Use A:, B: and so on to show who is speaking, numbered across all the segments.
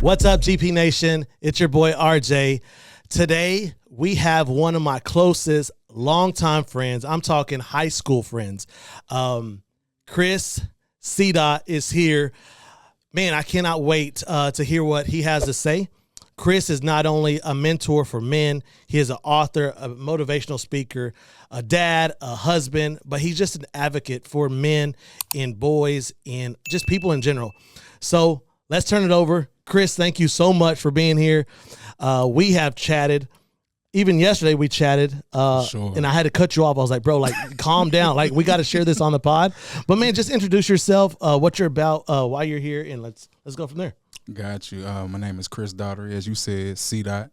A: What's up, GP Nation? It's your boy RJ. Today, we have one of my closest longtime friends. I'm talking high school friends. Chris CDaught is here. Man, I cannot wait to hear what he has to say. Chris is not only a mentor for men, he is an author, a motivational speaker, a dad, a husband, but he's just an advocate for men and boys and just people in general. So let's turn it over. Chris, thank you so much for being here. We have chatted. Even yesterday we chatted,
B: Sure.
A: and I had to cut you off. I was like, bro, like, calm down. Like, we got to share this on the pod. But, man, just introduce yourself, what you're about, why you're here, and let's go from there.
B: Got you. My name is Chris Daughtery, as you said, CDaught.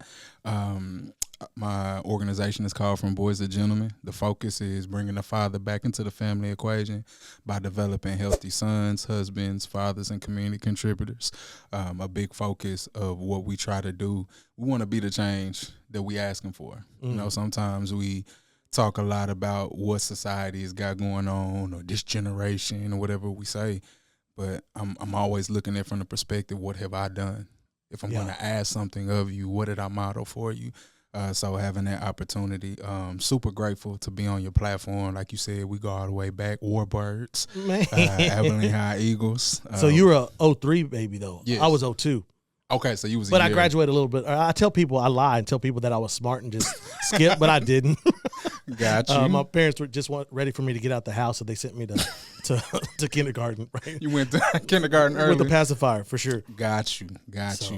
B: My organization is called From Boys to Gentlemen. The focus is bringing the father back into the family equation by developing healthy sons, husbands, fathers, and community contributors. A big focus of what we try to do. We want to be the change that we asking for. You know, sometimes we talk a lot about what society has got going on or this generation or whatever we say. But I'm always looking at it from the perspective, what have I done? If I'm going to ask something of you, what did I model for you? So having that opportunity, super grateful to be on your platform. Like you said, we go all the way back. Warbirds, Abilene High Eagles.
A: So you were a 03 baby, though.
B: Yes.
A: I was 02.
B: Okay, so you was
A: But I graduated a little bit. I tell people, I lie and tell people that I was smart and just skip, but I didn't.
B: Got you.
A: My parents were just ready for me to get out the house, so they sent me to kindergarten. Right?
B: You went to kindergarten early?
A: With the pacifier, for sure.
B: Got you,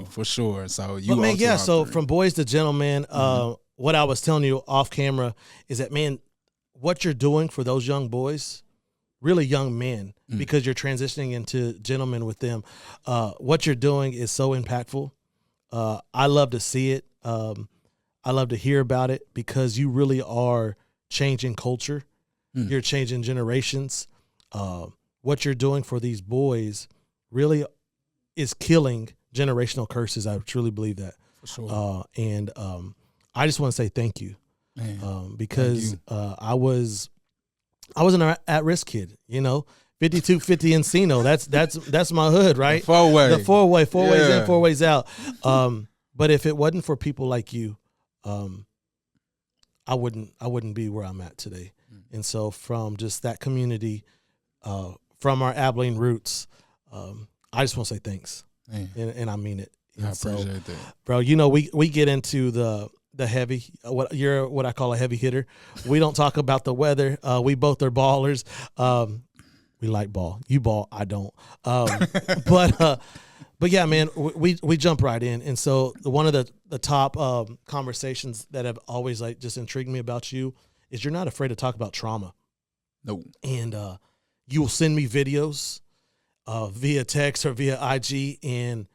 B: for sure. So you
A: But, man, yeah, so
B: three.
A: From Boys to Gentlemen, what I was telling you off camera is that, man, what you're doing for those young boys, really young men, because you're transitioning into gentlemen with them, what you're doing is so impactful. I love to see it. I love to hear about it because you really are changing culture. You're changing generations. What you're doing for these boys really is killing generational curses. I truly believe that.
B: For sure.
A: And I just want to say thank you, because I was an at-risk kid, you know, 5250 Encino. That's my hood, right?
B: The
A: four ways in, 4 ways out. But if it wasn't for people like you, I wouldn't be where I'm at today. And so from just that community, from our Abilene roots, I just want to say thanks, and I mean it. And
B: I appreciate that,
A: bro. You know, we get into the heavy, what I call a heavy hitter. We don't talk about the weather. We both are ballers. We like ball. You ball, I don't. But yeah, man, we jump right in. And so one of the top conversations that have always like just intrigued me about you is you're not afraid to talk about trauma.
B: No.
A: And you will send me videos via text or via IG, and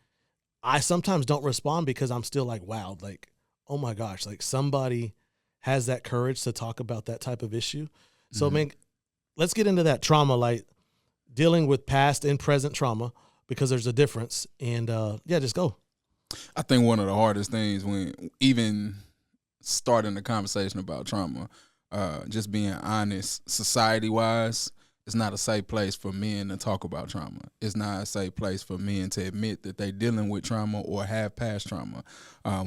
A: I sometimes don't respond because I'm still like, wow, like, oh my gosh, like somebody has that courage to talk about that type of issue. So, man, let's get into that trauma, like dealing with past and present trauma, because there's a difference. And just go.
B: I think one of the hardest things when even starting the conversation about trauma, just being honest, society-wise, it's not a safe place for men to talk about trauma. It's not a safe place for men to admit that they're dealing with trauma or have past trauma,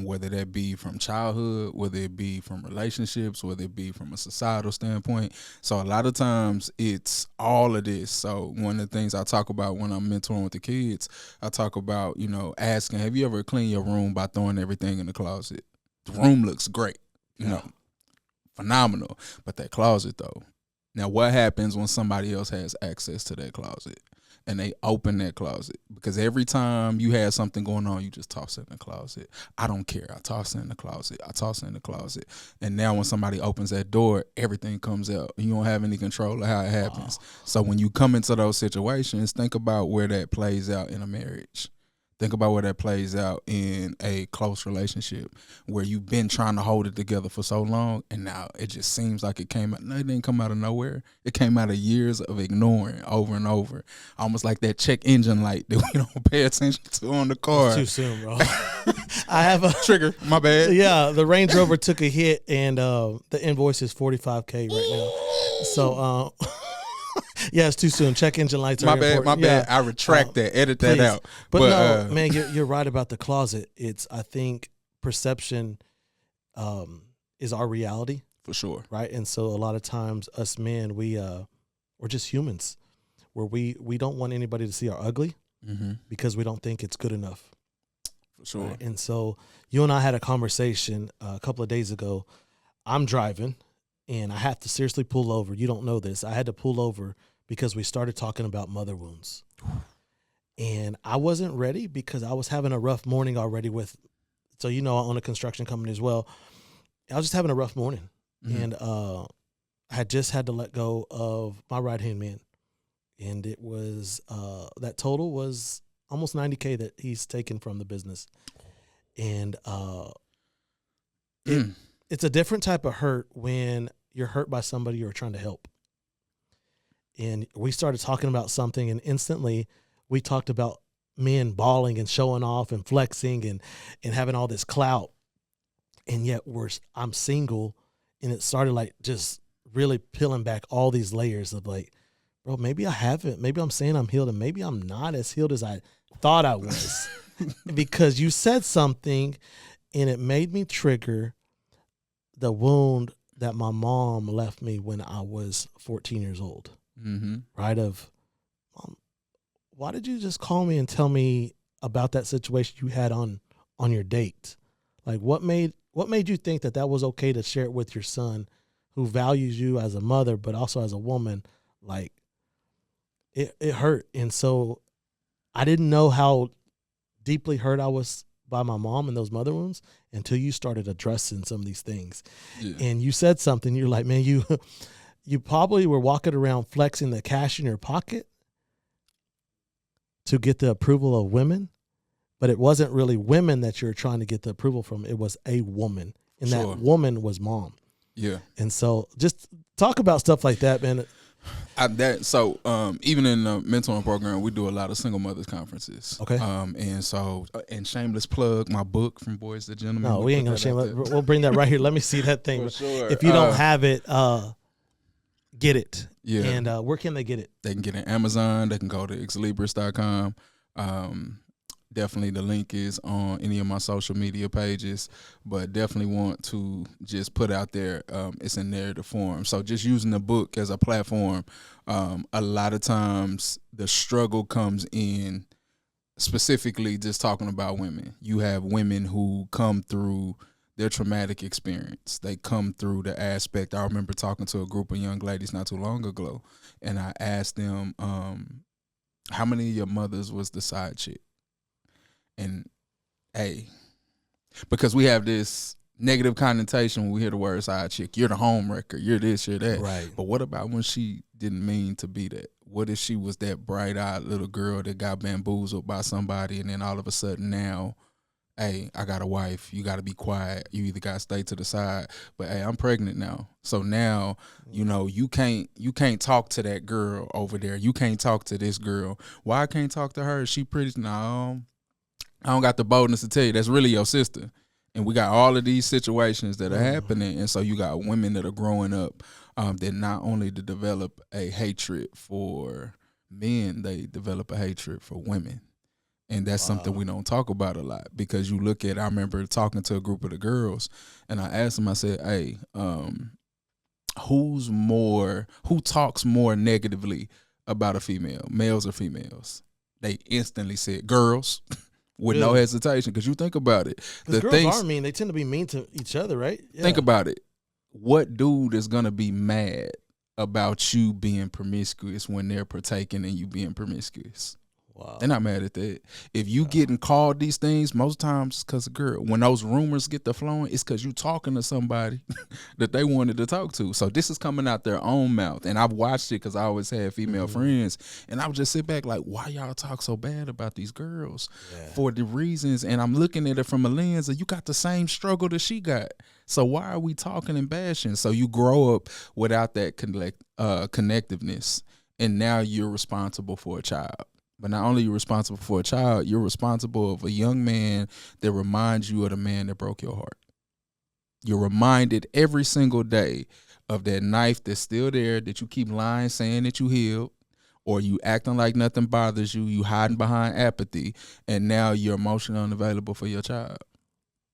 B: whether that be from childhood, whether it be from relationships, whether it be from a societal standpoint. So a lot of times it's all of this. So one of the things I talk about when I'm mentoring with the kids, I talk about, you know, asking, have you ever cleaned your room by throwing everything in the closet? The room looks great, you know, phenomenal. But that closet, though. Now, what happens when somebody else has access to that closet and they open that closet? Because every time you have something going on, you just toss it in the closet. I don't care. I toss it in the closet. I toss it in the closet. And now when somebody opens that door, everything comes out. You don't have any control of how it happens. So when you come into those situations, think about where that plays out in a marriage. Think about where that plays out in a close relationship where you've been trying to hold it together for so long, and now it just seems like it came out. No, it didn't come out of nowhere. It came out of years of ignoring over and over, almost like that check engine light that we don't pay attention to on the car.
A: It's too soon, bro. I have a
B: trigger. My bad.
A: Yeah, the Range Rover took a hit, and the invoice is $45K right now. So Yeah, it's too soon. Check engine lights are
B: My bad.
A: important.
B: My
A: Yeah.
B: bad. I retract that. Edit that
A: Please.
B: out.
A: But no, man, you're right about the closet. I think perception is our reality.
B: For sure.
A: Right. And so a lot of times us men, we're just humans where we don't want anybody to see our ugly because we don't think it's good enough.
B: For sure.
A: Right? And so you and I had a conversation a couple of days ago. I'm driving and I have to seriously pull over. You don't know this. I had to pull over because we started talking about mother wounds. And I wasn't ready because I was having a rough morning already so I own a construction company as well. I was just having a rough morning. And I had just had to let go of my right-hand man. And it was, that total was almost $90K that he's taken from the business. And it's a different type of hurt when you're hurt by somebody you're trying to help. And we started talking about something, and instantly we talked about men bawling and showing off and flexing and having all this clout. And yet I'm single, and it started like just really peeling back all these layers of like, bro, maybe I haven't. Maybe I'm saying I'm healed, and maybe I'm not as healed as I thought I was. Because you said something, and it made me trigger the wound that my mom left me when I was 14 years old. Right? Of, Mom, why did you just call me and tell me about that situation you had on your date? Like, what made you think that was okay to share it with your son, who values you as a mother but also as a woman? Like, it hurt. And so I didn't know how deeply hurt I was by my mom and those mother wounds until you started addressing some of these things. Yeah. And you said something, you're like, man, you probably were walking around flexing the cash in your pocket to get the approval of women, but it wasn't really women that you're trying to get the approval from. It was a woman, and that woman was mom. Yeah. And so just talk about stuff like that, man.
B: Even in the mentoring program, we do a lot of single mothers conferences. Okay. And shameless plug, my book, From Boys to Gentlemen.
A: No, we ain't gonna shameless. We'll bring that right here. Let me see that thing. For sure. If you don't have it, get it. Yeah. And where can they get it?
B: They can get it on Amazon. They can go to xlibris.com. Definitely the link is on any of my social media pages, but definitely want to just put out there, it's in narrative form. So just using the book as a platform, a lot of times the struggle comes in specifically just talking about women. You have women who come through their traumatic experience. They come through the aspect. I remember talking to a group of young ladies not too long ago, and I asked them, how many of your mothers was the side chick? And because we have this negative connotation when we hear the word side chick. You're the home wrecker. You're this, you're that. Right. But what about when she didn't mean to be that? What if she was that bright-eyed little girl that got bamboozled by somebody, and then all of a sudden now, hey, I got a wife. You got to be quiet. You either got to stay to the side. But hey, I'm pregnant now. So now, you can't talk to that girl over there. You can't talk to this girl. Why I can't talk to her? Is she pretty? No. I don't got the boldness to tell you that's really your sister. And we got all of these situations that are happening. And so you got women that are growing up that not only to develop a hatred for men, they develop a hatred for women. And that's something we don't talk about a lot, because you look at, I remember talking to a group of the girls, and I asked them, I said, hey, who talks more negatively about a female, males or females? They instantly said girls. With no hesitation, because you think about it.
A: Because girls are mean. They tend to be mean to each other, right?
B: Yeah. Think about it. What dude is going to be mad about you being promiscuous when they're partaking in you being promiscuous? Wow. They're not mad at that. If you getting called these things, most times it's because of girl. When those rumors get to flowing, it's because you talking to somebody that they wanted to talk to. So this is coming out their own mouth. And I've watched it because I always had female friends. And I would just sit back like, why y'all talk so bad about these girls? For the reasons. And I'm looking at it from a lens of, you got the same struggle that she got. So why are we talking and bashing? So you grow up without that connectiveness. And now you're responsible for a child. But not only are you responsible for a child, you're responsible of a young man that reminds you of the man that broke your heart. You're reminded every single day of that knife that's still there, that you keep lying, saying that you healed, or you acting like nothing bothers you, you hiding behind apathy, and now you're emotionally unavailable for your child.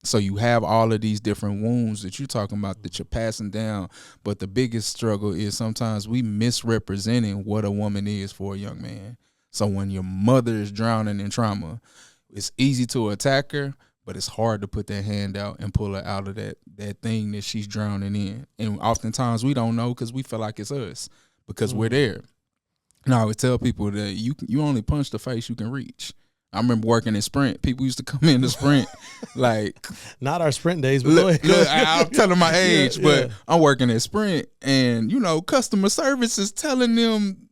B: So you have all of these different wounds that you're talking about that you're passing down. But the biggest struggle is sometimes we misrepresenting what a woman is for a young man. So when your mother is drowning in trauma, it's easy to attack her, but it's hard to put that hand out and pull her out of that thing that she's drowning in. And oftentimes we don't know because we feel like it's us because we're there. And I always tell people that you only punch the face you can reach. I remember working in Sprint. People used to come in to Sprint, like
A: not our Sprint days. But
B: look, I'm telling my age, but
A: yeah.
B: I'm working at Sprint, and customer service is telling them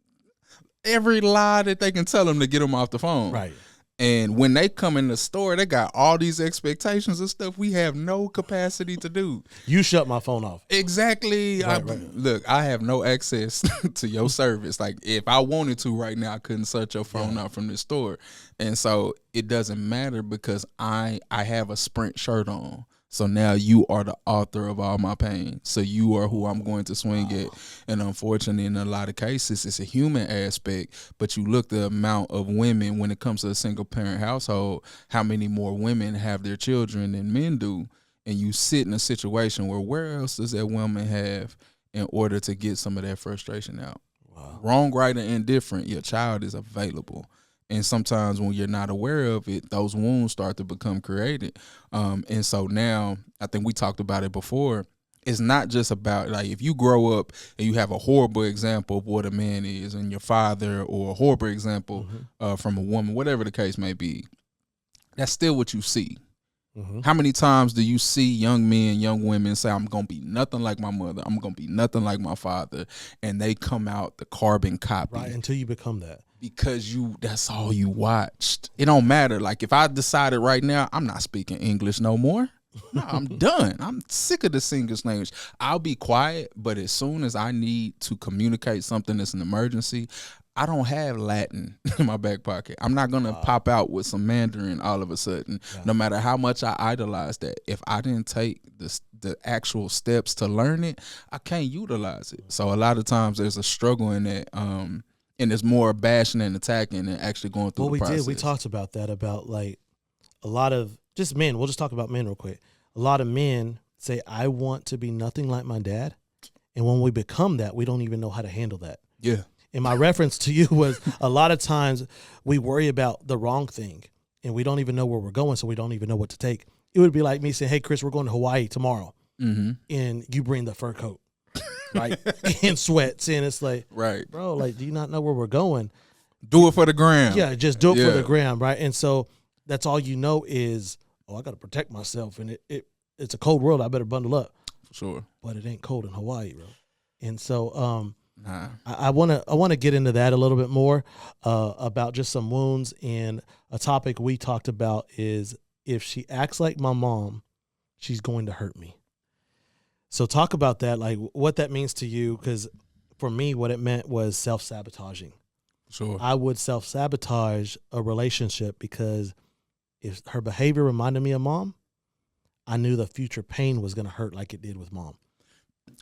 B: every lie that they can tell them to get them off the phone.
A: Right.
B: And when they come in the store, they got all these expectations of stuff we have no capacity to do.
A: You shut my phone off.
B: Exactly.
A: Right.
B: Look, I have no access to your service. Like, if I wanted to right now, I couldn't shut your phone out from the store. And so it doesn't matter because I have a Sprint shirt on. So now you are the author of all my pain. So you are who I'm going to swing at. And unfortunately, in a lot of cases, it's a human aspect. But you look the amount of women when it comes to a single parent household, how many more women have their children than men do. And you sit in a situation where else does that woman have in order to get some of that frustration out? Wow. Wrong, right, or indifferent, your child is available. And sometimes when you're not aware of it, those wounds start to become created. And so now, I think we talked about it before, it's not just about, like, if you grow up and you have a horrible example of what a man is and your father, or a horrible example from a woman, whatever the case may be, that's still what you see. How many times do you see young men, young women say, I'm going to be nothing like my mother, I'm going to be nothing like my father, and they come out the carbon copy.
A: Right, until you become that.
B: Because that's all you watched. It don't matter. Like, if I decided right now, I'm not speaking English no more. No, I'm done. I'm sick of the English language. I'll be quiet, but as soon as I need to communicate something that's an emergency, I don't have Latin in my back pocket. I'm not going to pop out with some Mandarin all of a sudden, no matter how much I idolize that. If I didn't take the actual steps to learn it, I can't utilize it. So a lot of times there's a struggle in that, and there's more bashing and attacking than actually going through the process.
A: We talked about that, about like a lot of just men. We'll just talk about men real quick. A lot of men say, I want to be nothing like my dad. And when we become that, we don't even know how to handle that.
B: Yeah.
A: And my reference to you was a lot of times we worry about the wrong thing and we don't even know where we're going, so we don't even know what to take. It would be like me saying, hey, Chris, we're going to Hawaii tomorrow. And you bring the fur coat. Right, in sweats, and it's like, right, bro, like, do you not know where we're going?
B: Do it for the gram.
A: Yeah, just do it for the gram, right? And so that's all you know is, I got to protect myself, and it's a cold world. I better bundle up.
B: Sure,
A: but it ain't cold in Hawaii, bro. And so, I wanna get into that a little bit more about just some wounds, and a topic we talked about is, if she acts like my mom, she's going to hurt me. So talk about that, like what that means to you, because for me, what it meant was self-sabotaging.
B: Sure.
A: I would self-sabotage a relationship because if her behavior reminded me of mom, I knew the future pain was going to hurt like it did with mom.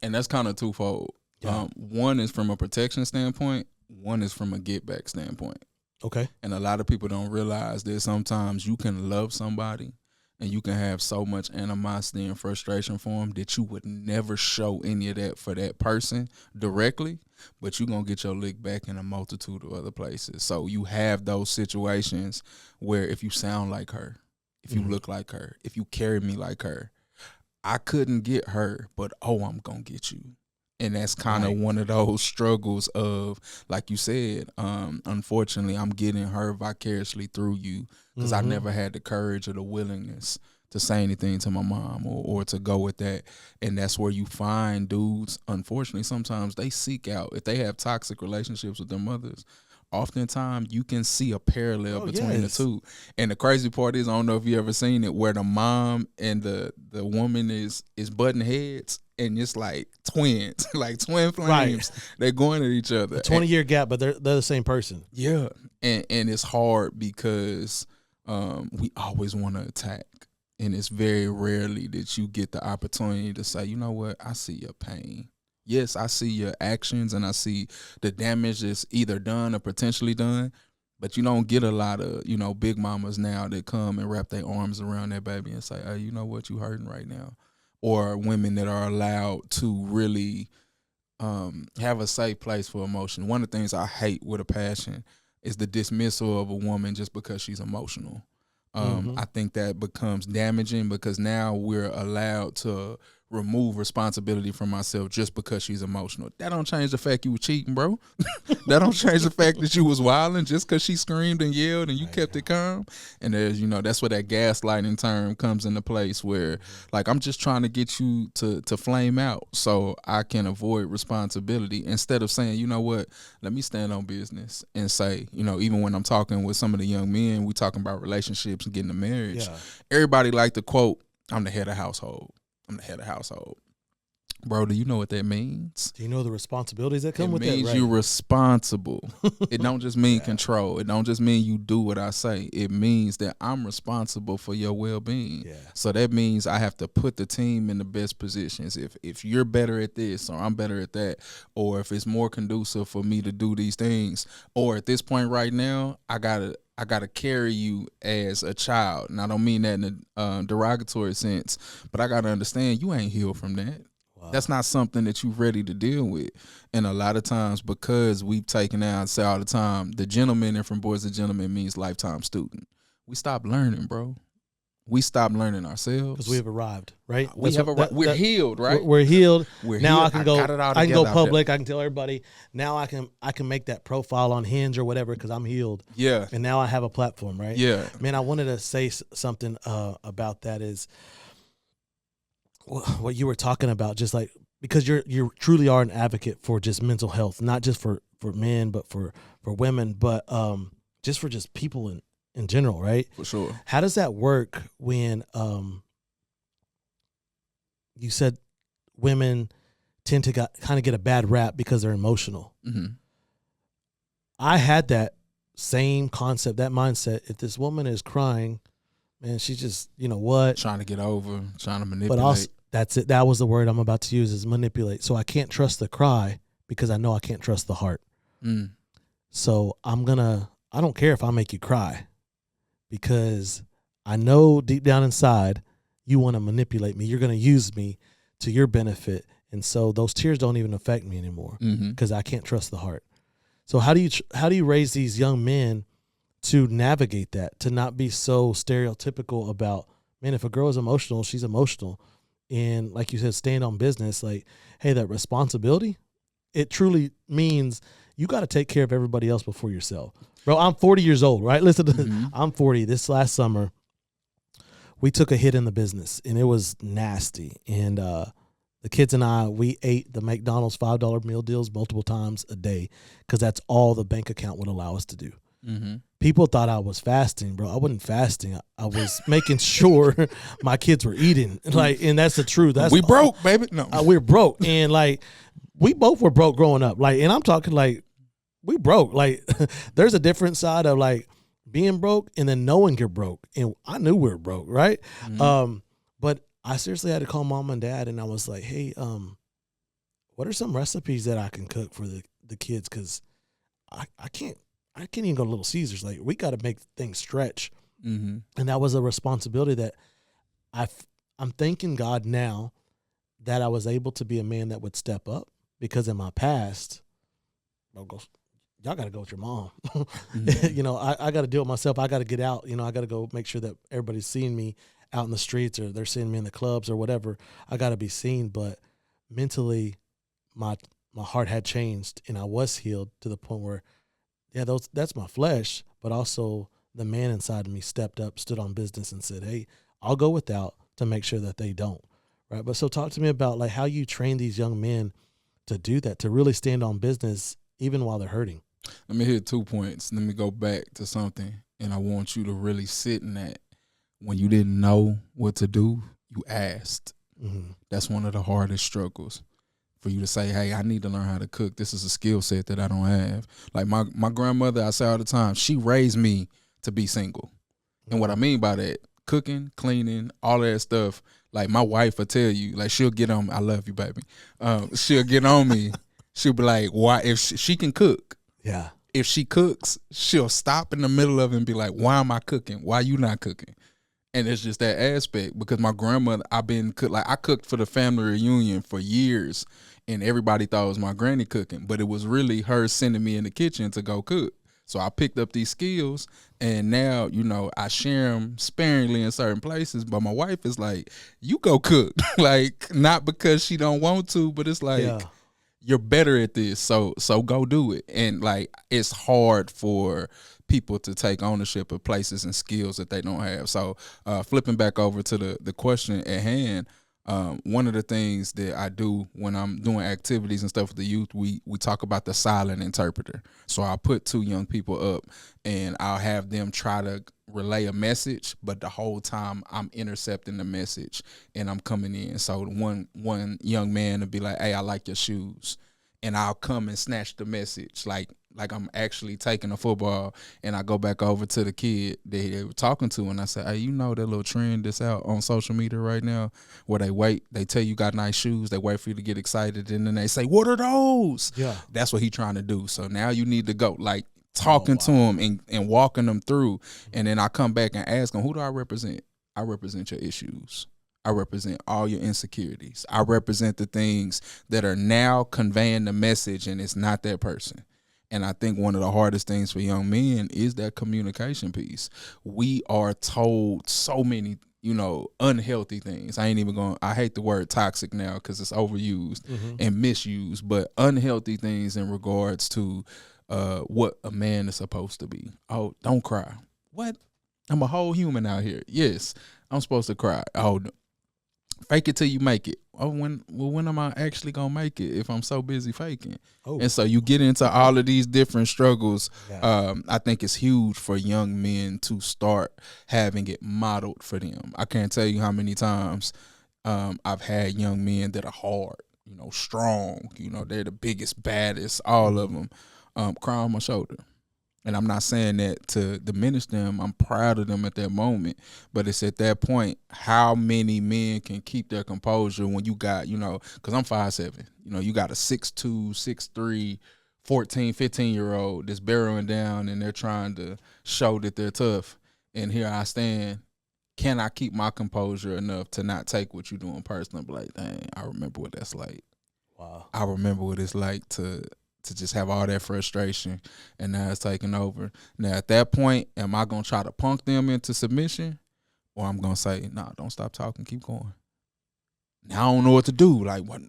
B: And that's kind of twofold. Yeah. One is from a protection standpoint. One is from a get back standpoint.
A: Okay.
B: And a lot of people don't realize that sometimes you can love somebody and you can have so much animosity and frustration for them that you would never show any of that for that person directly, but you're going to get your lick back in a multitude of other places. So you have those situations where if you sound like her, if you look like her, if you carry me like her, I couldn't get her, but I'm going to get you. And that's kind of one of those struggles of, like you said, unfortunately, I'm getting her vicariously through you because I never had the courage or the willingness to say anything to my mom or to go with that. And that's where you find dudes, unfortunately, sometimes they seek out, if they have toxic relationships with their mothers, oftentimes you can see a parallel between the two. And the crazy part is, I don't know if you ever seen it, where the mom and the woman is butting heads. And it's like twins, like twin flames. Right. They're going at each other.
A: A 20-year gap, but they're the same person.
B: Yeah. And it's hard because we always want to attack. And it's very rarely that you get the opportunity to say, you know what, I see your pain. Yes, I see your actions and I see the damage that's either done or potentially done. But you don't get a lot of, big mamas now that come and wrap their arms around their baby and say, hey, you know what, you hurting right now. Or women that are allowed to really have a safe place for emotion. One of the things I hate with a passion is the dismissal of a woman just because she's emotional. I think that becomes damaging because now we're allowed to remove responsibility from myself just because she's emotional. That don't change the fact you were cheating, bro. That don't change the fact that you was wilding just because she screamed and yelled and you kept it calm. And there's, that's where that gaslighting term comes into place where, like, I'm just trying to get you to flame out so I can avoid responsibility instead of saying, you know what, let me stand on business and say, even when I'm talking with some of the young men, we talking about relationships and getting a marriage. Yeah. Everybody like to quote, I'm the head of household. I'm the head of household. Bro, do you know what that means?
A: Do you know the responsibilities that come with that?
B: It means you're responsible. It don't just mean control. It don't just mean you do what I say. It means that I'm responsible for your well-being. Yeah. So that means I have to put the team in the best positions. If you're better at this or I'm better at that, or if it's more conducive for me to do these things, or at this point right now, I gotta carry you as a child. And I don't mean that in a derogatory sense, but I gotta understand you ain't healed from that. Wow. That's not something that you're ready to deal with. And a lot of times, because we've taken out, say all the time, the gentleman and from boys to gentlemen means lifetime student. We stop learning, bro. We stop learning ourselves
A: because we have arrived, right?
B: We're healed, right?
A: We're healed.
B: We're
A: now
B: healed.
A: I can go public. I can tell everybody. Now I can make that profile on Hinge or whatever because I'm healed.
B: Yeah.
A: And now I have a platform, right?
B: Yeah.
A: Man, I wanted to say something about that is what you were talking about, just like because you truly are an advocate for just mental health, not just for men, but for women, but just for just people in general, right?
B: For sure.
A: How does that work when you said women tend to kind of get a bad rap because they're emotional?
B: Mm-hmm.
A: I had that same concept, that mindset. If this woman is crying, man, she's just,
B: trying to get over, trying to manipulate.
A: But also, that's it. That was the word I'm about to use, is manipulate. So I can't trust the cry because I know I can't trust the heart. So I don't care if I make you cry because I know deep down inside you want to manipulate me. You're going to use me to your benefit. And so those tears don't even affect me anymore because I can't trust the heart. So how do you raise these young men to navigate that, to not be so stereotypical about, man, if a girl is emotional, she's emotional. And like you said, stand on business. Like, hey, that responsibility, it truly means you got to take care of everybody else before yourself. Bro, I'm 40 years old, right? Listen to this. I'm 40. This last summer, we took a hit in the business, and it was nasty. And the kids and I, we ate the McDonald's $5 meal deals multiple times a day because that's all the bank account would allow us to do. People thought I was fasting, bro. I wasn't fasting. I was making sure my kids were eating. And that's the truth.
B: We broke, baby. No,
A: we're broke. And we both were broke growing up. And I'm talking we broke. There's a different side of being broke and then knowing you're broke. And I knew we were broke, right? But I seriously had to call mom and dad, and I was like, hey, what are some recipes that I can cook for the kids? Because I can't even go to Little Caesars. We got to make things stretch. And that was a responsibility that I'm thanking God now that I was able to be a man that would step up, because in my past, y'all got to go with your mom. I got to deal with myself. I got to get out. I got to go make sure that everybody's seeing me out in the streets, or they're seeing me in the clubs or whatever. I got to be seen. But mentally, my heart had changed, and I was healed to the point where, that's my flesh, but also the man inside of me stepped up, stood on business, and said, hey, I'll go without to make sure that they don't. Right. But so talk to me about how you train these young men to do that, to really stand on business even while they're hurting.
B: Let me hit 2 points. Let me go back to something, and I want you to really sit in that. When you didn't know what to do, you asked. That's one of the hardest struggles, for you to say, hey, I need to learn how to cook. This is a skill set that I don't have. My grandmother, I say all the time, she raised me to be single. And what I mean by that, cooking, cleaning, all that stuff. Like my wife will tell you, like she'll get on me. I love you, baby. She'll get on me. She'll be like, why? If she can cook.
A: Yeah.
B: If she cooks, she'll stop in the middle of it and be like, why am I cooking? Why you not cooking? And it's just that aspect because my grandmother, I cooked for the family reunion for years and everybody thought it was my granny cooking, but it was really her sending me in the kitchen to go cook. So I picked up these skills and now, I share them sparingly in certain places, but my wife is like, you go cook. Like, not because she don't want to, but it's like, you're better at this. So go do it. And like, it's hard for people to take ownership of places and skills that they don't have. So flipping back over to the question at hand, one of the things that I do when I'm doing activities and stuff with the youth, we talk about the silent interpreter. So I'll put two young people up and I'll have them try to relay a message, but the whole time I'm intercepting the message and I'm coming in. So one young man will be like, hey, I like your shoes. And I'll come and snatch the message like I'm actually taking a football, and I go back over to the kid that they were talking to, and I say, hey, you know that little trend that's out on social media right now where they tell you got nice shoes, they wait for you to get excited, and then they say, what are those? Yeah. That's what he trying to do. So now you need to go, like, talking to him and walking them through, and then I come back and ask him, who do I represent? I represent your issues. I represent all your insecurities. I represent the things that are now conveying the message, and it's not that person. And I think one of the hardest things for young men is that communication piece. We are told so many, unhealthy things. I hate the word toxic now because it's overused and misused, but unhealthy things in regards to what a man is supposed to be. Oh, don't cry. What? I'm a whole human out here. Yes, I'm supposed to cry. Oh, fake it till you make it. Oh, when am I actually gonna make it if I'm so busy faking? Oh. And so you get into all of these different struggles. Yeah. I think it's huge for young men to start having it modeled for them. I can't tell you how many times I've had young men that are hard, strong, they're the biggest, baddest, all of them, cry on my shoulder. And I'm not saying that to diminish them. I'm proud of them at that moment. But it's at that point, how many men can keep their composure when you got, because I'm 5'7". You got a 6'2", 6'3", 14, 15-year-old that's barreling down and they're trying to show that they're tough. And here I stand. Can I keep my composure enough to not take what you're doing personally? Be like, dang, I remember what that's like. Wow. I remember what it's like to just have all that frustration, and now it's taking over. Now, at that point, am I going to try to punk them into submission, or I'm going to say, nah, don't stop talking, keep going. Now, I don't know what to do. Like, what,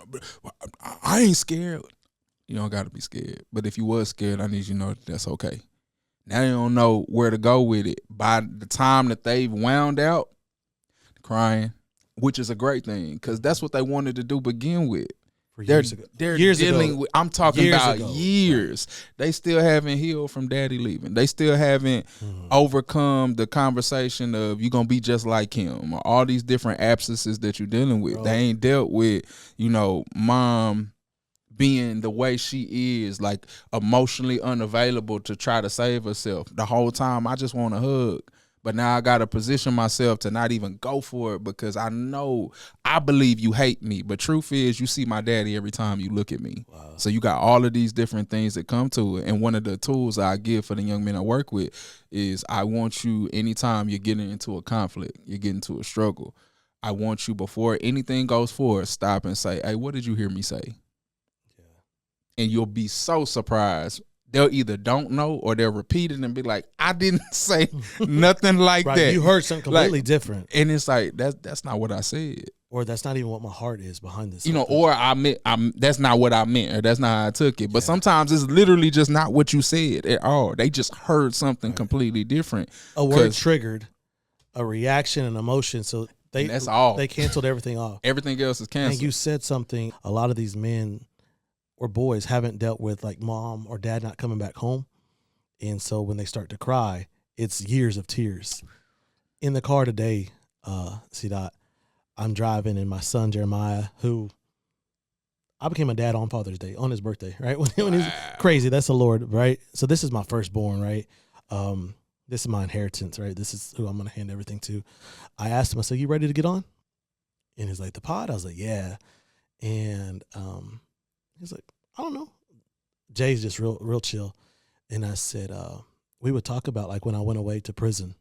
B: I ain't scared. You don't got to be scared. But if you was scared, I need you to know that's okay. Now they don't know where to go with it. By the time that they've wound out, crying, which is a great thing, because that's what they wanted to do begin with. They're dealing with, I'm talking about years. Right. They still haven't healed from daddy leaving. They still haven't overcome the conversation of you gonna be just like him, or all these different absences that you're dealing with. Bro. They ain't dealt with, mom being the way she is, like emotionally unavailable to try to save herself. The whole time I just want a hug. But now I got to position myself to not even go for it because I believe you hate me. But truth is, you see my daddy every time you look at me. Wow. So you got all of these different things that come to it. And one of the tools I give for the young men I work with is I want you, anytime you're getting into a conflict, you're getting into a struggle, I want you, before anything goes forward, stop and say, hey, what did you hear me say? Yeah. And you'll be so surprised. They'll either don't know or they'll repeat it and be like, I didn't say nothing like
A: right,
B: that.
A: You heard something completely different.
B: And it's like, that's not what I said.
A: Or that's not even what my heart is behind this.
B: Or I meant, that's not what I meant, or that's not how I took it. But sometimes it's literally just not what you said at all. They just heard something completely different.
A: A word triggered a reaction and emotion. So
B: that's all.
A: They canceled everything off.
B: Everything else is canceled.
A: And you said something, a lot of these men or boys haven't dealt with, like mom or dad not coming back home. And so when they start to cry, it's years of tears. In the car today, CDaught, I'm driving, and my son Jeremiah, who I became a dad on Father's Day, on his birthday, right? When he was crazy, that's the Lord, right? So this is my firstborn, right? this is my inheritance, right? This is who I'm going to hand everything to. I asked him, I said, you ready to get on? And he's like, the pod? I was like, yeah. And he's like, I don't know. Jay's just real chill. And I said, we would talk about like when I went away to prison.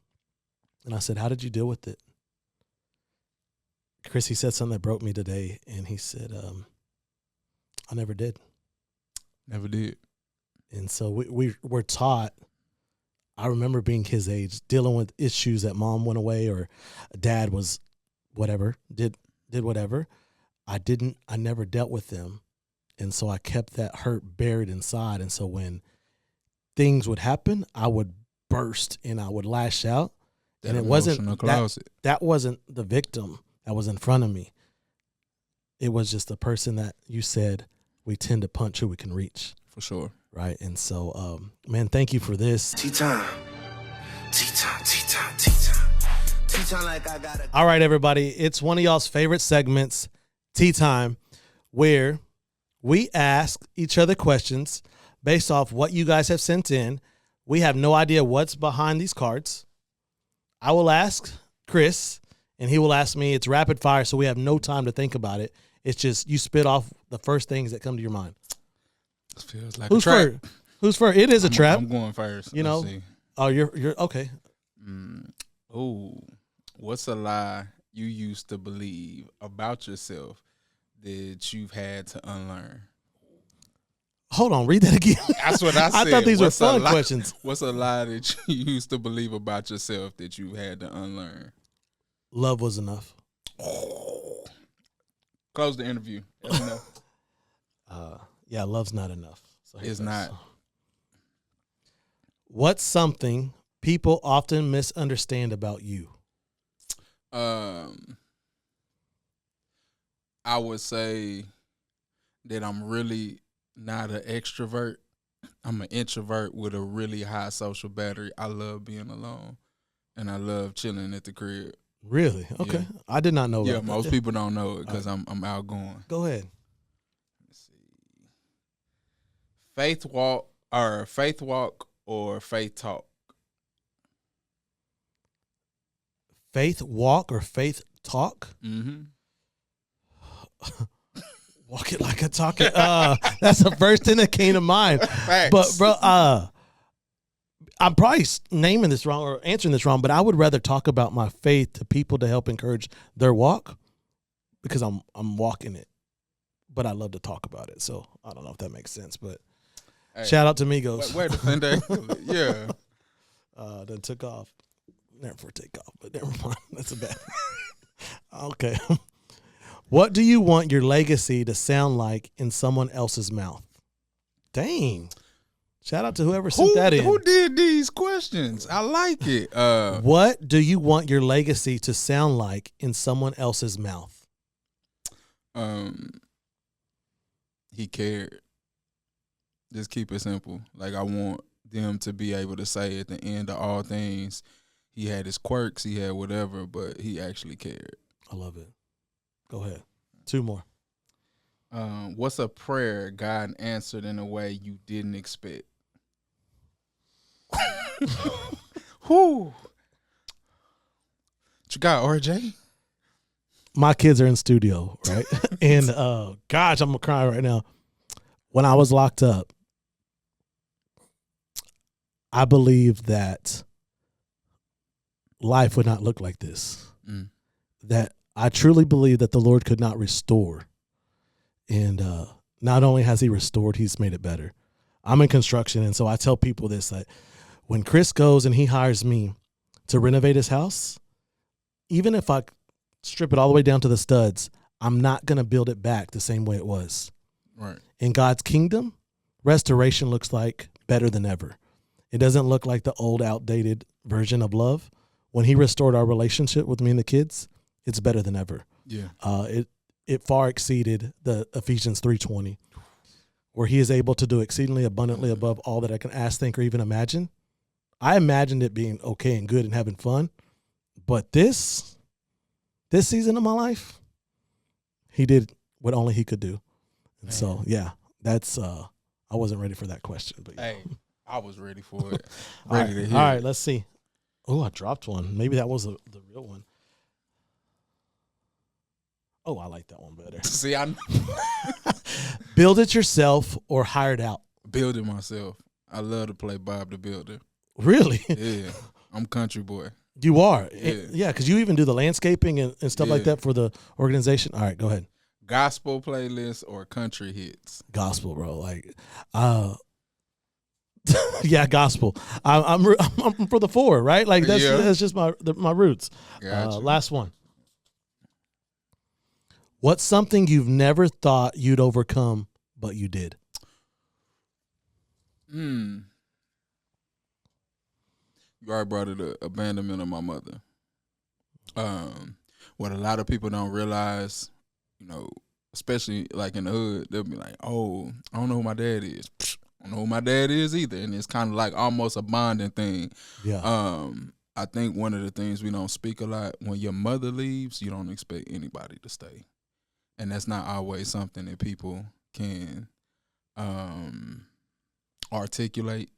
A: And I said, how did you deal with it? Chris, he said something that broke me today. And he said, I never did.
B: Never did.
A: And so we were taught. I remember being his age, dealing with issues that mom went away or dad was whatever, did whatever. I never dealt with them. And so I kept that hurt buried inside. And so when things would happen, I would burst and I would lash out. And it wasn't that wasn't the victim that was in front of me. It was just the person that you said we tend to punch who we can reach.
B: For sure.
A: Right. And so, man, thank you for this.
C: Tea time like I got
A: All right, everybody. It's one of y'all's favorite segments, Tea Time, where we ask each other questions based off what you guys have sent in. We have no idea what's behind these cards. I will ask Chris, and he will ask me. It's rapid fire, so we have no time to think about it. It's just you spit off the first things that come to your mind.
B: This feels like
A: Who's
B: a trap.
A: first? Who's first? It is a trap.
B: I'm going first.
A: You
B: Let's
A: know.
B: see.
A: Oh, you're okay.
B: What's a lie you used to believe about yourself that you've had to unlearn?
A: Hold on, read that again.
B: That's what I said.
A: I thought these were fun questions.
B: What's a lie that you used to believe about yourself that you had to unlearn?
A: Love was enough.
B: Close the interview. Let me know.
A: Yeah, love's not enough. So
B: It's not.
A: What's something people often misunderstand about you?
B: I would say that I'm really not an extrovert. I'm an introvert with a really high social battery. I love being alone, and I love chilling at the crib.
A: Really? Okay.
B: Yeah.
A: I did not know that.
B: Yeah, most people don't know it because I'm outgoing.
A: Go ahead.
B: Let's see. Faith walk or faith talk?
A: Faith walk or faith talk?
B: Mm-hmm.
A: Walk it like a talk it. That's the first thing that came to mind.
B: Facts.
A: But bro, I'm probably naming this wrong or answering this wrong, but I would rather talk about my faith to people to help encourage their walk because I'm walking it. But I love to talk about it. So I don't know if that makes sense. But
B: Hey,
A: shout out to Migos.
B: wait a minute. Yeah.
A: Then took off. Never for take off, but never mind. That's a bad. Okay. What do you want your legacy to sound like in someone else's mouth? Dang. Shout out to whoever sent that in.
B: Who did these questions? I like it.
A: What do you want your legacy to sound like in someone else's mouth?
B: He cared. Just keep it simple. Like, I want them to be able to say at the end of all things, he had his quirks, he had whatever, but he actually cared.
A: I love it. Go ahead. 2 more.
B: What's a prayer God answered in a way you didn't expect? Whoo. What you got, RJ?
A: My kids are in studio, right? And gosh, I'm gonna cry right now. When I was locked up, I believed that life would not look like this. That I truly believe that the Lord could not restore. And not only has he restored, he's made it better. I'm in construction, and so I tell people this, that when Chris goes and he hires me to renovate his house, even if I strip it all the way down to the studs, I'm not going to build it back the same way it was.
B: Right.
A: In God's kingdom, restoration looks like better than ever. It doesn't look like the old, outdated version of love. When he restored our relationship with me and the kids, it's better than ever.
B: Yeah.
A: It far exceeded the Ephesians 3:20, where he is able to do exceedingly abundantly above all that I can ask, think, or even imagine. I imagined it being okay and good and having fun, but this season of my life, he did what only he could do. And so, yeah, that's I wasn't ready for that question, but yeah.
B: Hey, I was ready for it.
A: All
B: Ready to hear
A: right,
B: it.
A: let's see. Oh, I dropped one. Maybe that was the real one. Oh, I like that one better.
B: See, I
A: Build it yourself or hire it out.
B: build it myself. I love to play Bob the Builder.
A: Really?
B: Yeah, I'm country boy.
A: You are?
B: Yeah.
A: Because you even do the landscaping and stuff like
B: Yeah.
A: that for the organization. All right, go ahead.
B: Gospel playlist or country hits?
A: Gospel, bro. Like, yeah, gospel. I'm for the 4, right? Like that's just my roots.
B: Gotcha.
A: Last one. What's something you've never thought you'd overcome, but you did?
B: You already brought it up, abandonment of my mother. What a lot of people don't realize, especially like in the hood, they'll be like, "Oh, I don't know who my dad is. I don't know who my dad is either," and it's kind of like almost a bonding thing.
A: Yeah.
B: I think one of the things we don't speak a lot, when your mother leaves, you don't expect anybody to stay, and that's not always something that people can articulate.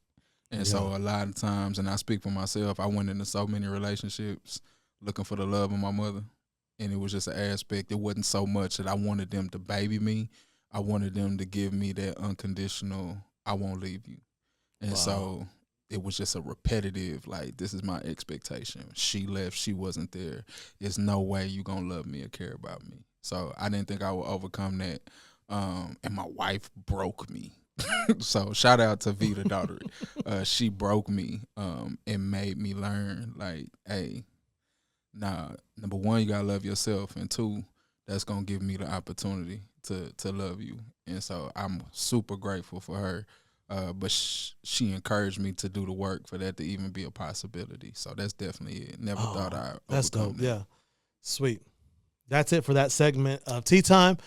B: And so a lot of times, and I speak for myself, I went into so many relationships looking for the love of my mother. And it was just an aspect. It wasn't so much that I wanted them to baby me. I wanted them to give me that unconditional, I won't leave you. And so it was just a repetitive, like, this is my expectation. She left. She wasn't there. There's no way you going to love me or care about me. So I didn't think I would overcome that. And my wife broke me. So shout out to Vita Daughtery. She broke me and made me learn, like, hey, nah, number one, you gotta love yourself, and 2, that's gonna give me the opportunity to love you. And so I'm super grateful for her. But she encouraged me to do the work for that to even be a possibility. So that's definitely it. Never thought I'd
A: That's dope.
B: that.
A: Yeah. Sweet. That's it for that segment of Tea Time.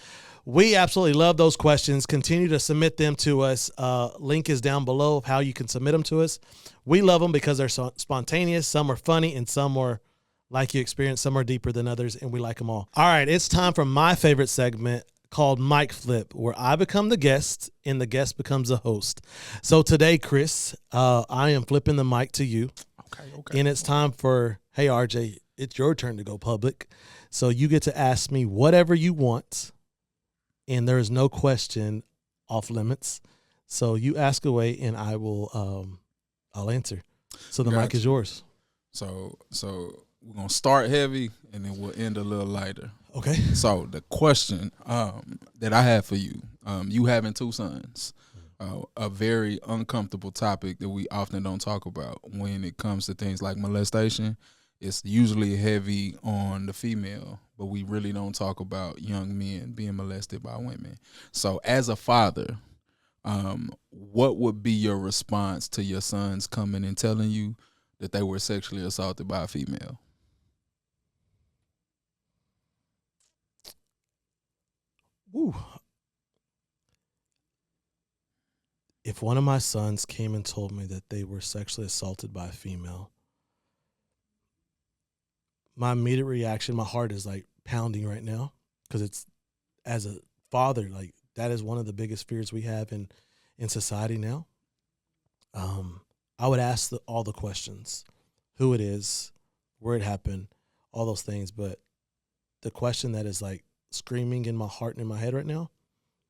A: We absolutely love those questions. Continue to submit them to us. Link is down below of how you can submit them to us. We love them because they're so spontaneous. Some are funny and some are like you experienced. Some are deeper than others, and we like them all. All right, it's time for my favorite segment called Mic Flip, where I become the guest and the guest becomes the host. So today, Chris, I am flipping the mic to you. Okay. And it's time for, hey, RJ, it's your turn to go public. So you get to ask me whatever you want. And there is no question off limits. So you ask away and I will I'll answer. So the mic is yours.
B: So we're gonna start heavy and then we'll end a little lighter.
A: Okay.
B: So the question that I have for you, you having 2 sons, a very uncomfortable topic that we often don't talk about when it comes to things like molestation. It's usually heavy on the female, but we really don't talk about young men being molested by women. So as a father, what would be your response to your sons coming and telling you that they were sexually assaulted by a female?
A: Woo. If one of my sons came and told me that they were sexually assaulted by a female, my immediate reaction, my heart is like pounding right now because it's, as a father, like that is one of the biggest fears we have in society now. I would ask all the questions, who it is, where it happened, all those things. But the question that is like screaming in my heart and in my head right now,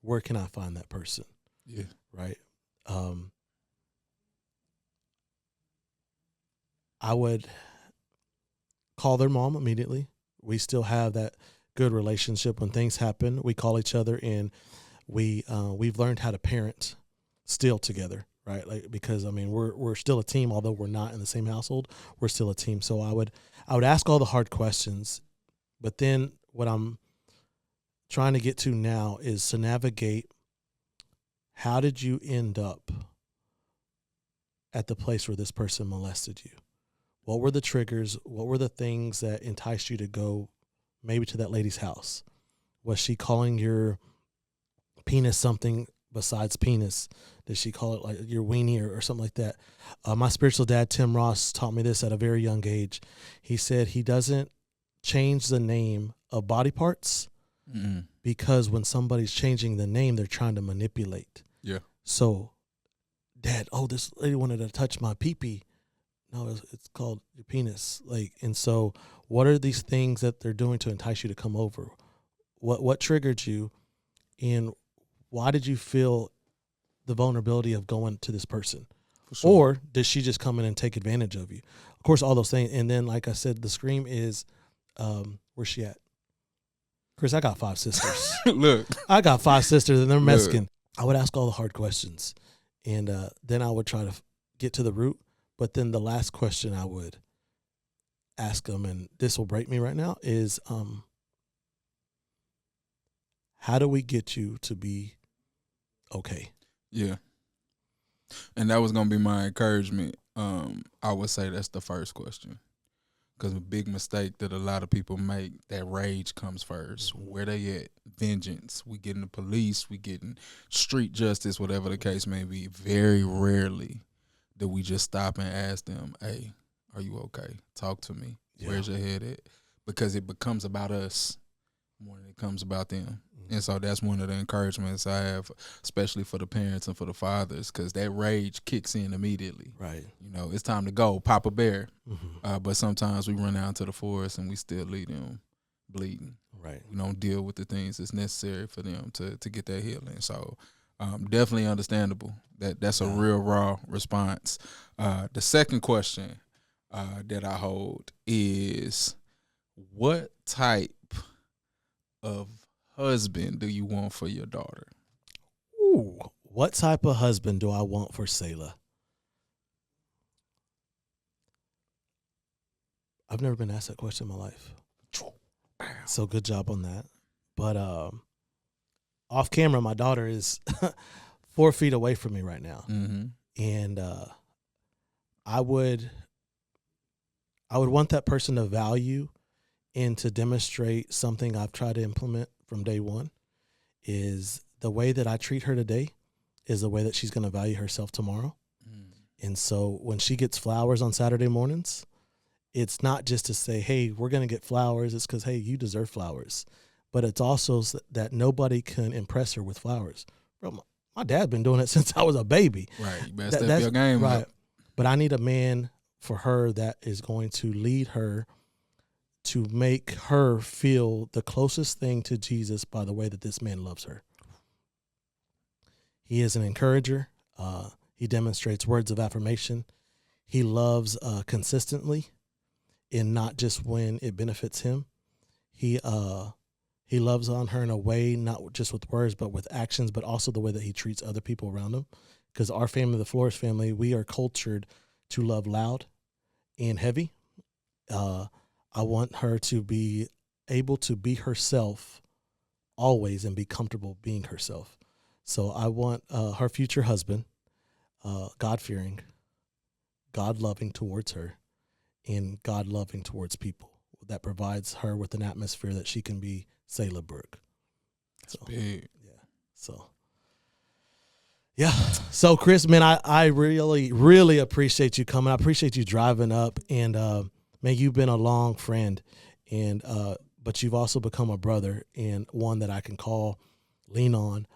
A: where can I find that person?
B: Yeah.
A: Right. I would call their mom immediately. We still have that good relationship. When things happen, we call each other, and we've learned how to parent still together, right? Like, because I mean, we're still a team, although we're not in the same household, we're still a team. So I would ask all the hard questions, but then what I'm trying to get to now is to navigate, how did you end up at the place where this person molested you? What were the triggers? What were the things that enticed you to go maybe to that lady's house? Was she calling your penis something besides penis? Did she call it like your weenie or something like that? My spiritual dad, Tim Ross, taught me this at a very young age. He said he doesn't change the name of body parts because when somebody's changing the name, they're trying to manipulate.
B: Yeah.
A: So, Dad, this lady wanted to touch my pee-pee. No, it's called your penis. Like, and so what are these things that they're doing to entice you to come over? What triggered you, and why did you feel the vulnerability of going to this person?
B: Sure.
A: Or did she just come in and take advantage of you? Of course, all those things. And then, like I said, the scream is, where's she at? Chris, I got 5 sisters.
B: Look.
A: I got 5 sisters, and they're
B: Look.
A: Mexican. I would ask all the hard questions, and then I would try to get to the root. But then the last question I would ask them, and this will break me right now, is how do we get you to be okay?
B: Yeah. And that was going to be my encouragement. I would say that's the first question. Because a big mistake that a lot of people make, that rage comes first. Where they at? Vengeance. We getting the police. We getting street justice, whatever the case may be. Very rarely do we just stop and ask them, hey, are you okay? Talk to me. Yeah. Where's your head at? Because it becomes about us more than it comes about them. And so that's one of the encouragements I have, especially for the parents and for the fathers, because that rage kicks in immediately.
A: Right.
B: You know, it's time to go, pop a bear. But sometimes we run out into the forest and we still leave them bleeding.
A: Right.
B: We don't deal with the things that's necessary for them to get that healing. So definitely understandable. That's a real raw response. The second question that I hold is, what type of husband do you want for your daughter?
A: Ooh, what type of husband do I want for Selah? I've never been asked that question in my life. So good job on that. But off camera, my daughter is 4 feet away from me right now. And I would want that person to value and to demonstrate something I've tried to implement from day one, is the way that I treat her today is the way that she's going to value herself tomorrow. And so when she gets flowers on Saturday mornings, it's not just to say, hey, we're going to get flowers. It's because, hey, you deserve flowers. But it's also that nobody can impress her with flowers. Bro, my dad been doing it since I was a baby.
B: Right. You better step your game
A: right.
B: up.
A: But I need a man for her that is going to lead her to make her feel the closest thing to Jesus by the way that this man loves her. He is an encourager. He demonstrates words of affirmation. He loves consistently, and not just when it benefits him. He loves on her in a way, not just with words, but with actions, but also the way that he treats other people around him. Because our family, the Flores family, we are cultured to love loud and heavy. I want her to be able to be herself always and be comfortable being herself. So I want her future husband, God-fearing, God-loving towards her, and God-loving towards people, that provides her with an atmosphere that she can be Selah Brooke.
B: That's big.
A: Yeah. So Chris, man, I really, really appreciate you coming. I appreciate you driving up, and man, you've been a long friend, and but you've also become a brother, and one that I can call, lean on,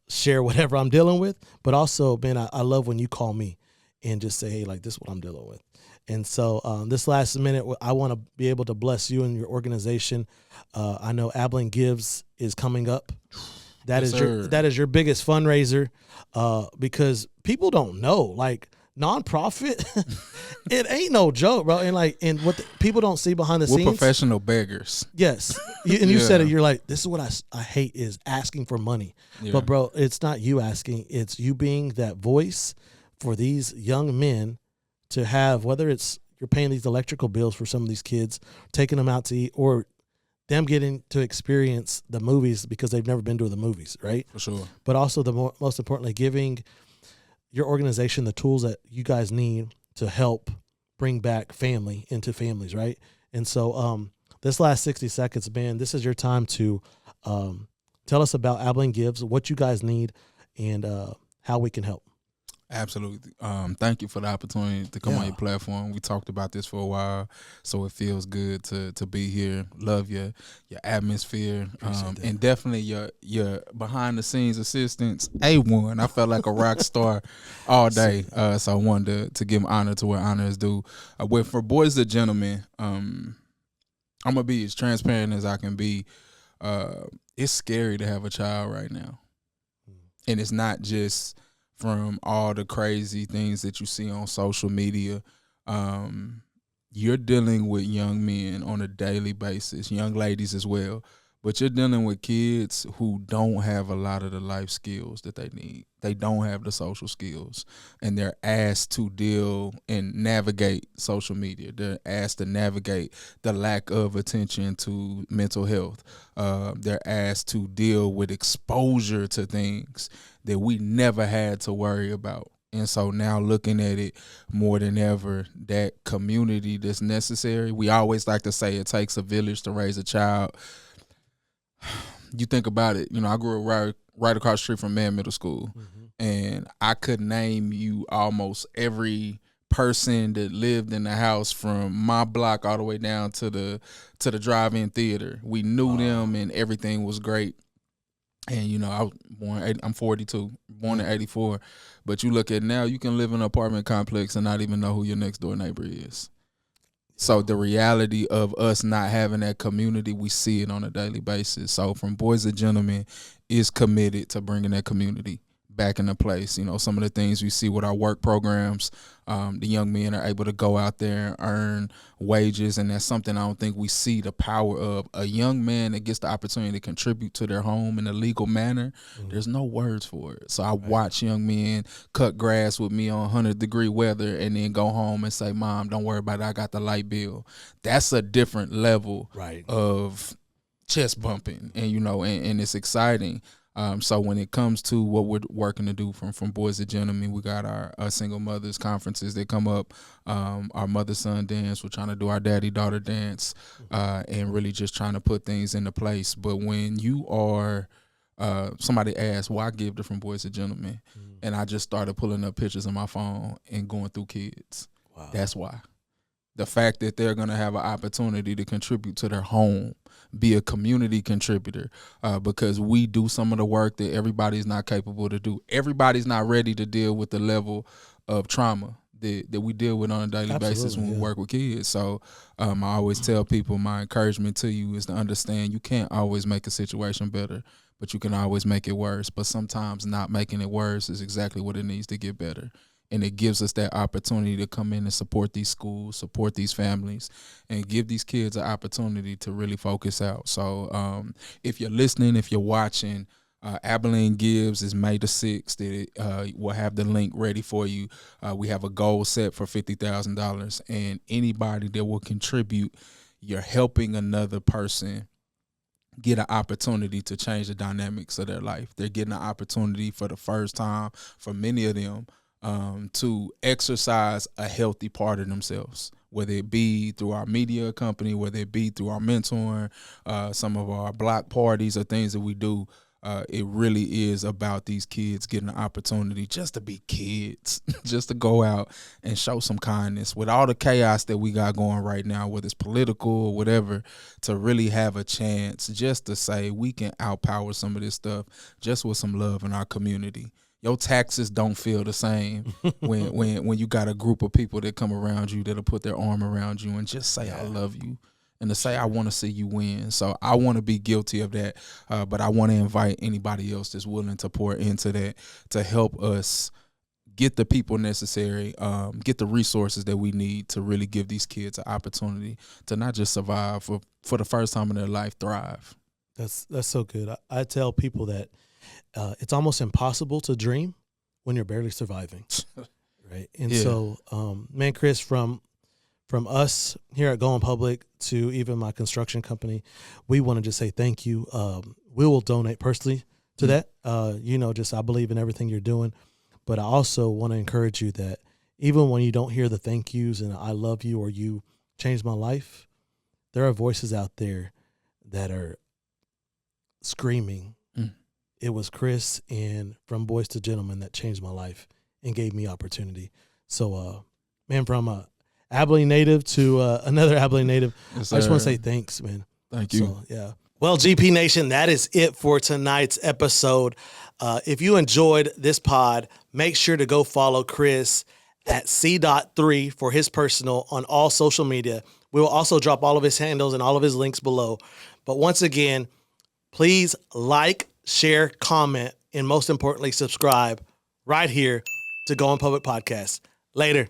A: share whatever I'm dealing with. But also, man, I love when you call me and just say, hey, like, this is what I'm dealing with. And so this last minute, I want to be able to bless you and your organization. I know Abilene Gives is coming up. That is your biggest fundraiser, because people don't know, like, nonprofit, it ain't no joke, bro. And what people don't see behind the scenes.
B: We're professional beggars.
A: Yes. You said it. You're like, this is what I hate, is asking for money. Yeah. But bro, it's not you asking. It's you being that voice for these young men to have, whether it's you're paying these electrical bills for some of these kids, taking them out to eat, or them getting to experience the movies because they've never been to the movies, right?
B: For sure.
A: But also, most importantly, giving your organization the tools that you guys need to help bring back family into families, right? And so this last 60 seconds, man, this is your time to tell us about Abilene Gives, what you guys need, and how we can help.
B: Absolutely. Thank you for the opportunity to come on your platform. We talked about this for a while, so it feels good to be here. Love your atmosphere, and definitely your behind the scenes assistance. A1. I felt like a rock star all day. So I wanted to give honor to where honor is due. For Boys and Gentlemen, I'm gonna be as transparent as I can be. It's scary to have a child right now, and it's not just from all the crazy things that you see on social media. You're dealing with young men on a daily basis, young ladies as well, but you're dealing with kids who don't have a lot of the life skills that they need. They don't have the social skills, and they're asked to deal and navigate social media. They're asked to navigate the lack of attention to mental health. They're asked to deal with exposure to things that we never had to worry about. And so now looking at it more than ever, that community that's necessary. We always like to say it takes a village to raise a child. You think about it, I grew up right across the street from Man Middle School, and I could name you almost every person that lived in the house from my block all the way down to the drive-in theater. We knew them, and everything was great. And I was born. I'm 42, born in '84. But you look at now, you can live in an apartment complex and not even know who your next door neighbor is. So the reality of us not having that community, we see it on a daily basis. So from Boys and Gentlemen is committed to bringing that community back into place. Some of the things we see with our work programs, the young men are able to go out there and earn wages, and that's something I don't think we see the power of. A young man that gets the opportunity to contribute to their home in a legal manner, there's no words for it. So I watch young men cut grass with me on 100-degree weather and then go home and say, Mom, don't worry about it, I got the light bill. That's a different level of chest bumping, and it's exciting. So when it comes to what we're working to do from Boys and Gentlemen, we got our single mothers conferences that come up, our mother-son dance. We're trying to do our daddy-daughter dance, and really just trying to put things into place. But when you are, somebody asked, why give different Boys and Gentlemen? And I just started pulling up pictures on my phone and going through kids. Wow. That's why. The fact that they're going to have an opportunity to contribute to their home, be a community contributor, because we do some of the work that everybody's not capable to do. Everybody's not ready to deal with the level of trauma that we deal with on a daily basis when we work with kids. So I always tell people, my encouragement to you is to understand you can't always make a situation better, but you can always make it worse. But sometimes not making it worse is exactly what it needs to get better. And it gives us that opportunity to come in and support these schools, support these families, and give these kids an opportunity to really focus out. So if you're listening, if you're watching, Abilene Gives is May the 6th. We'll have the link ready for you. We have a goal set for $50,000. And anybody that will contribute, you're helping another person get an opportunity to change the dynamics of their life. They're getting an opportunity for the first time for many of them to exercise a healthy part of themselves, whether it be through our media company, whether it be through our mentoring, some of our block parties or things that we do. It really is about these kids getting an opportunity just to be kids, just to go out and show some kindness with all the chaos that we got going right now, whether it's political or whatever, to really have a chance just to say we can outpower some of this stuff just with some love in our community. Your taxes don't feel the same when you got a group of people that come around you that'll put their arm around you and just say, I love you, and to say, I want to see you win. So I want to be guilty of that, but I want to invite anybody else that's willing to pour into that to help us get the people necessary, get the resources that we need to really give these kids an opportunity to not just survive, for the first time in their life, thrive.
A: That's so good. I tell people that it's almost impossible to dream when you're barely surviving, right? And so, man, Chris, from us here at Going Public to even my construction company, we want to just say thank you. We will donate personally to that. Just I believe in everything you're doing, but I also want to encourage you that even when you don't hear the thank yous and I love you or you changed my life, there are voices out there that are screaming, it was Chris and from Boys to Gentlemen that changed my life. and gave me opportunity. So, man, from a Abilene native to another Abilene native,
B: Yes,
A: I just want to
B: sir.
A: say thanks, man.
B: Thank you.
A: So, yeah. Well, GP Nation, that is it for tonight's episode. If you enjoyed this pod, make sure to go follow Chris at CDaught3 for his personal on all social media. We will also drop all of his handles and all of his links below. But once again, please like, share, comment, and most importantly, subscribe right here to Go in Public Podcast. Later.